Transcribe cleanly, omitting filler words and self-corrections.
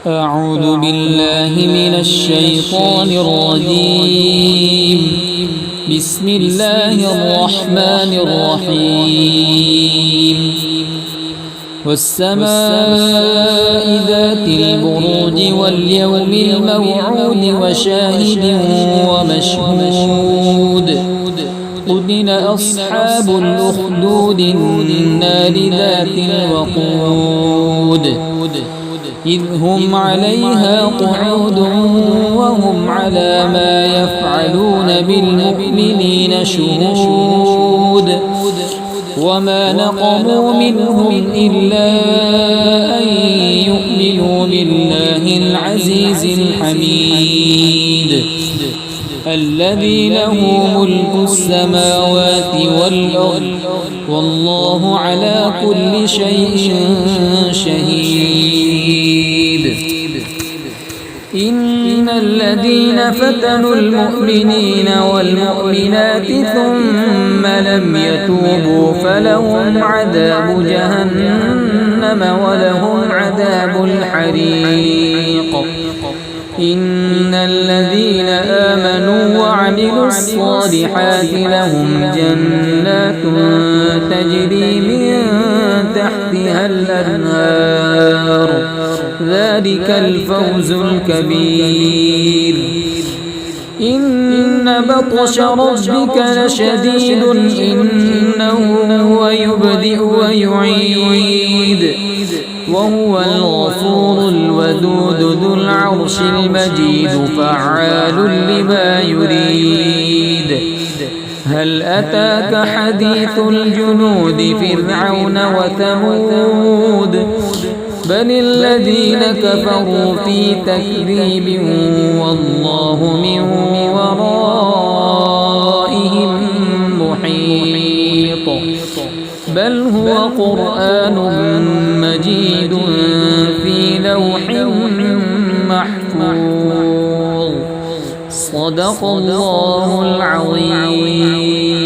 أعوذ بالله من الشيطان الرجيم. بسم الله الرحمن الرحيم. والسماء ذات البروج واليوم الموعود وشاهد ومشهود. قتل أصحاب الأخدود النار ذات الوقود إذ هم عليها قعود وهم على ما يفعلون بالمؤمنين شهود. وما نقموا منهم إلا أن يؤمنوا بالله العزيز الحميد الذي له ملك السماوات والأرض والله على كل شيء شهيد. إن الذين فتنوا المؤمنين والمؤمنات ثم لم يتوبوا فلهم عذاب جهنم ولهم عذاب الحريق. إن الذين آمنوا وعملوا الصالحات لهم جنات تجري من تحتها الأنهار ذلك الفوز الكبير. إن بطش ربك لشديد إنه هو يبدئ ويعيد وهو الغفور الودود ذو العرش المجيد فعال لما يريد. هل أتاك حديث الجنود فرعون وثمود بل الذين كفروا في تكذيب والله من ورائهم محيط. بل هو قرآن مجيد في لوح محفوظ. صدق الله العظيم.